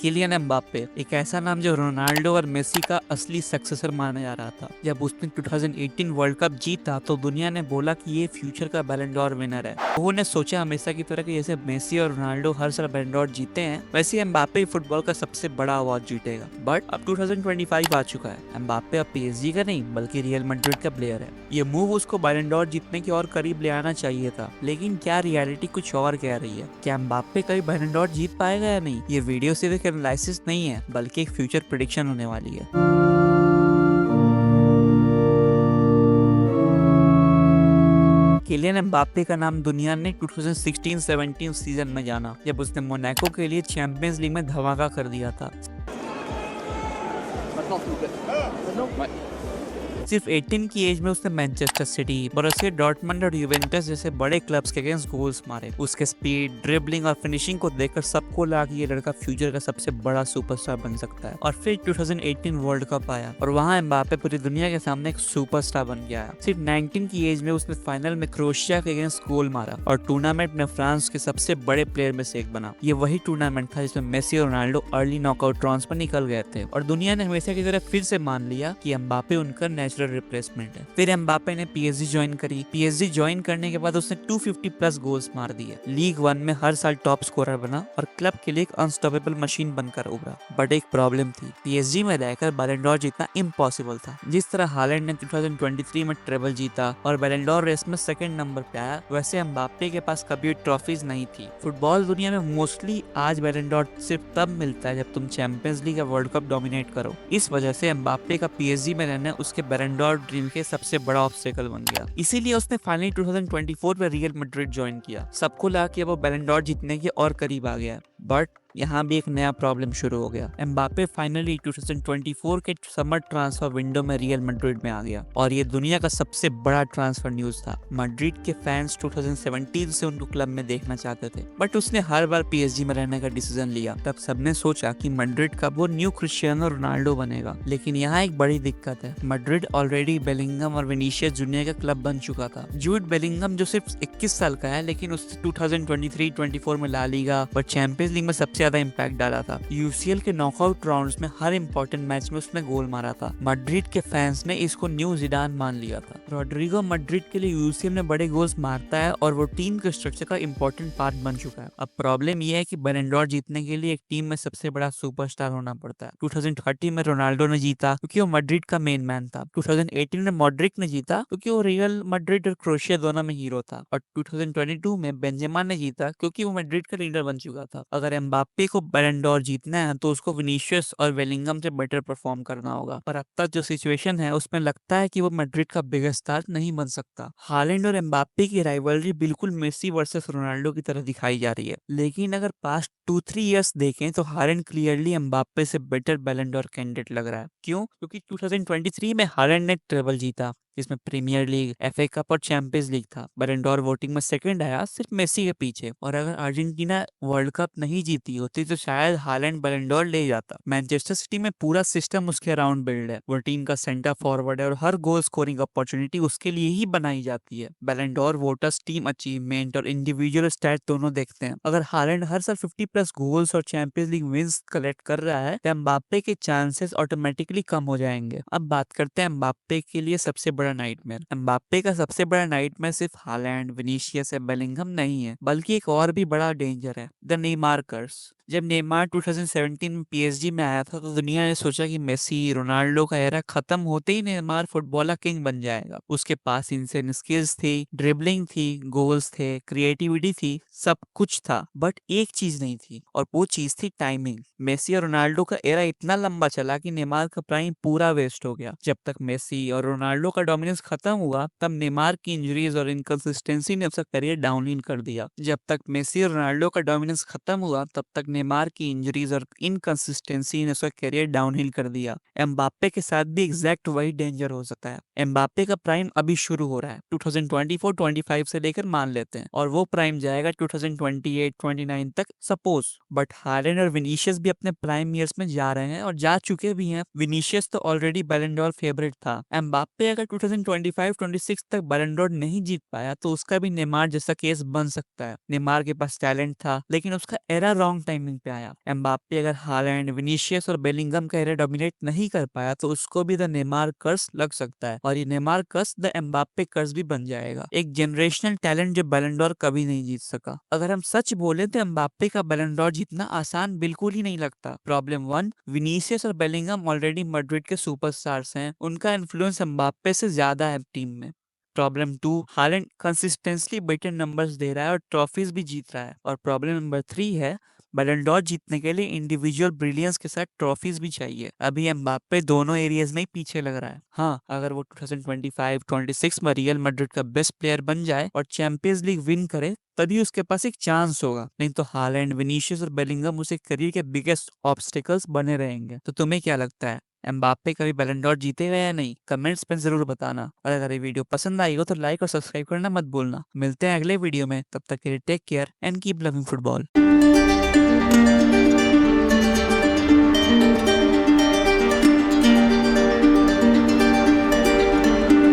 Kylian Mbappe एक ऐसा नाम जो रोनाल्डो और मेसी का असली सक्सेसर माना जा रहा था। जब उसने 2018 वर्ल्ड कप जीता तो दुनिया ने बोला कि ये फ्यूचर का बैलन डॉर विनर है। लोगों ने सोचा हमेशा की तरह कि जैसे मेसी और रोनाल्डो हर साल बैलन डॉर जीते हैं, वैसे एम्बाप्पे फुटबॉल का सबसे बड़ा अवार्ड जीतेगा। बट अब 2025 आ चुका है। एम्बाप्पे अब पीएसजी का नहीं बल्कि रियल मैड्रिड का प्लेयर है। ये मूव उसको बैलन डॉर जीतने के और करीब ले आना चाहिए था, लेकिन क्या रियलिटी कुछ और कह रही है? क्या एम्बाप्पे कभी बैलन डॉर जीत पाएगा या नहीं? ये वीडियो सिर्फ एक एनालिसिस नहीं है बल्कि एक फ्यूचर प्रेडिक्शन होने वाली है। किलियन एम्बाप्पे का नाम दुनिया ने 2016-17 सीजन में जाना, जब उसने मोनाको के लिए चैंपियंस लीग में धमाका कर दिया था। सिर्फ 18 की एज में उसने मैनचेस्टर सिटी, बोरुसिया डॉर्टमंड और यूवेंटस जैसे बड़े क्लब्स के अगेंस्ट गोल्स मारे। उसके स्पीड, ड्रिबलिंग और फिनिशिंग को देखकर सबको लगा कि ये लड़का फ्यूचर का सबसे बड़ा सुपरस्टार बन सकता है। और फिर 2018 वर्ल्ड कप आया और वहां एम्बाप्पे पूरी दुनिया के सामने एक सुपरस्टार बन गया। सिर्फ 19 की एज में उसने फाइनल में क्रोएशिया के अगेंस्ट गोल मारा और टूर्नामेंट में फ्रांस के सबसे बड़े प्लेयर में से एक बना। ये वही टूर्नामेंट था जिसमें मेसी और रोनाल्डो अर्ली नॉकआउट राउंड्स पर निकल गए थे और दुनिया ने हमेशा की तरह फिर से मान लिया कि एम्बाप्पे उनका नेचुरल रिप्लेसमेंट है। फिर एम्बाप्पे ने पीएसजी ज्वाइन करी। पीएसजी ज्वाइन करने के बाद उसने 250 प्लस गोल्स मार दिए। लीग 1 में हर साल टॉप स्कोरर बना और क्लब के लिए एक अनस्टॉपेबल मशीन बनकर उभरा। बट एक प्रॉब्लम थी, पीएसजी में रहकर बैलन डॉर जीतना इम्पॉसिबल था। जिस तरह हालैंड ने 2023 में ट्रेबल जीता और बैलन डॉर रेस में सेकंड नंबर पे आया, वैसे एम्बाप्पे के पास कभी ट्रॉफीज नहीं थी। फुटबॉल दुनिया में मोस्टली आज बैलन डॉर सिर्फ तब मिलता है जब तुम चैंपियंस लीग या वर्ल्ड कप डोमिनेट करो। इस वजह से एम्बाप्पे का पीएसजी में रहना उसके बैलन डॉर ड्रीम के सबसे बड़ा ऑब्स्टेकल बन गया। इसीलिए उसने फाइनली 2024 में रियल मैड्रिड ज्वाइन किया। सबको लगा कि वो बैलन डॉर जीतने के और करीब आ गया, बट यहाँ भी एक नया प्रॉब्लम शुरू हो गया। एम्बाप्पे फाइनली 2024 के समर ट्रांसफर विंडो में रियल मैड्रिड में आ गया और ये दुनिया का सबसे बड़ा ट्रांसफर न्यूज था। मैड्रिड के फैंस 2017 से उनको क्लब में देखना चाहते थे, बट उसने हर बार पीएसजी में रहने का डिसीजन लिया। तब सबने सोचा कि मैड्रिड का वो न्यू क्रिस्टियानो रोनाल्डो बनेगा, लेकिन यहाँ एक बड़ी दिक्कत है। मैड्रिड ऑलरेडी बेलिंगम और विनीशियस जूनियर का क्लब बन चुका था। जूड बेलिंगम जो सिर्फ 21 साल का है, लेकिन उसने 2023-24 में ला लीगा और चैंपियंस लीग में सबसे ज्यादा इंपैक्ट डाला था। यूसीएल के नॉकआउट राउंड्स में हर इंपॉर्टेंट मैच में उसने गोल मारा था। मैड्रिड के फैंस ने इसको न्यू जिडान मान लिया था। रॉड्रिगो मैड्रिड के लिए यूसीएल में बड़े गोल्स मारता है और वो टीम के स्ट्रक्चर का इंपॉर्टेंट पार्ट बन चुका है। अब प्रॉब्लम यह है कि बैलन डॉर जीतने के लिए एक टीम में सबसे बड़ा सुपरस्टार होना पड़ता है। 2030 में रोनाल्डो ने जीता क्योंकि वो मैड्रिड का मेन मैन था। 2018 में मॉड्रिक ने जीता क्योंकि वो रियल मैड्रिड और क्रोएशिया दोनों में हीरो था। और 2022 में बेंजेमा ने जीता क्योंकि वो मैड्रिड का लीडर बन चुका था। अगर एम्बाप्पे को बैलन डॉर जीतना है तो उसको विनीशियस और बेलिंगम से बेटर परफॉर्म करना होगा। पर अब तक जो सिचुएशन है उसमें लगता है कि वो मैड्रिड का बिगेस्ट स्टार नहीं बन सकता। हालैंड और एम्बाप्पे की राइवलरी बिल्कुल मेसी वर्सेस रोनाल्डो की तरह दिखाई जा रही है, लेकिन अगर पास्ट 2-3 इयर्स देखें तो हालैंड क्लियरली एम्बाप्पे से बेटर बैलन डॉर कैंडिडेट लग रहा है। क्यों? क्योंकि 2023 में हालैंड ने ट्रेबल जीता, जिसमें प्रीमियर लीग, एफए कप और चैंपियंस लीग था। बैलन डॉर वोटिंग में सेकंड आया, सिर्फ मेसी के पीछे। और अगर अर्जेंटीना वर्ल्ड कप नहीं जीती होती तो शायद हालैंड बैलन डॉर ले जाता। मैनचेस्टर सिटी में पूरा सिस्टम उसके अराउंड बिल्ड है। वो टीम का सेंटर फॉरवर्ड है और हर गोल स्कोरिंग अपॉर्चुनिटी उसके लिए ही बनाई जाती है। बैलन डॉर वोटर्स टीम अचीवमेंट और इंडिविजुअल स्टैट दोनों देखते हैं। अगर हालैंड हर साल 50 प्लस गोल्स और चैंपियंस लीग विंस कलेक्ट कर रहा है तो एम्बाप्पे के चांसेस ऑटोमेटिकली कम हो जाएंगे। अब बात करते हैं एम्बाप्पे के लिए सबसे बड़ा नाइटमेयर। एम्बाप्पे का सबसे बड़ा नाइटमेयर सिर्फ हालैंड, विनीशियस या बेलिंगम नहीं है, बल्कि एक और भी बड़ा डेंजर है, द नेमार कर्स। जब नेमार 2017 में पीएसजी में आया था तो दुनिया ने सोचा कि मेसी, रोनाल्डो का एरा खत्म होते ही नेमार फुटबॉलर किंग बन जाएगा। उसके पास इनसेन स्किल्स थी, ड्रिबलिंग थी, गोल्स थे, क्रिएटिविटी थी, सब कुछ था, बट एक चीज नहीं थी और वो चीज थी टाइमिंग। मेसी और रोनाल्डो का एरा इतना लंबा चला कि नेमार का प्राइम पूरा वेस्ट हो गया। जब तक मेसी और रोनाल्डो का डोमिनेंस खत्म हुआ तब नेमार की इंजरीज और इनकंसिस्टेंसी ने उसका करियर डाउनहिल कर दिया। जब तक मेसी और रोनाल्डो का डोमिनेंस खत्म हुआ तब तक नेमार की इंजरीज और इनकंसिस्टेंसी ने उसका करियर डाउनहिल कर दिया। एम्बाप्पे के साथ भी एग्जैक्ट वही डेंजर हो सकता है। एम्बाप्पे का प्राइम अभी शुरू हो रहा है, 2024-25 से लेकर मान लेते हैं, और वो प्राइम जाएगा 2028-29 तक सपोज। बट हालैंड और विनीशियस भी अपने प्राइम ईयर्स में जा रहे हैं और जा चुके भी हैं। विनीशियस तो ऑलरेडी बैलन डॉर फेवरेट था। एम्बाप्पे अगर 2025-26 तक बैलन डॉर नहीं जीत पाया तो उसका भी नेमार जैसा केस बन सकता है। नेमार के पास टैलेंट था लेकिन उसका एरा रॉन्ग टाइम टर्निंग पे आया। एम्बाप्पे अगर हालैंड, विनीशियस और बेलिंगम का एरिया डोमिनेट नहीं कर पाया तो उसको भी द नेमार कर्स लग सकता है, और ये नेमार कर्स द एम्बाप्पे कर्स भी बन जाएगा। एक जनरेशनल टैलेंट जो बैलन डोर कभी नहीं जीत सका। अगर हम सच बोले तो एम्बाप्पे का बैलन डोर जीतना आसान बिल्कुल ही नहीं लगता। प्रॉब्लम 1, विनीसियस और बेलिंगम ऑलरेडी मैड्रिड के सुपरस्टार्स हैं, उनका इन्फ्लुएंस एम्बाप्पे से ज्यादा है टीम में। Problem 2, Haaland consistently better numbers दे रहा है और ट्रॉफीज भी जीत रहा है। और प्रॉब्लम नंबर 3 है, बैलन डोर जीतने के लिए इंडिविजुअल ब्रिलियंस के साथ ट्रॉफीज भी चाहिए। अभी एम्बाप्पे दोनों एरियाज में ही पीछे लग रहा है। हाँ, अगर वो 2025-26 में रियल मैड्रिड का बेस्ट प्लेयर बन जाए और चैंपियंस लीग विन करे तभी उसके पास एक चांस होगा, नहीं तो हालैंड, विनीशियस और बेलिंगम उसे करियर के बिगेस्ट ऑब्स्टिकल्स बने रहेंगे। तो तुम्हें क्या लगता है, एम्बाप्पे कभी बैलन डोर जीतेगा या नहीं? कमेंट्स में जरूर बताना। और अगर ये वीडियो पसंद आई हो तो लाइक और सब्सक्राइब करना मत भूलना। मिलते हैं अगले वीडियो में, तब तक के लिए take care and keep loving football.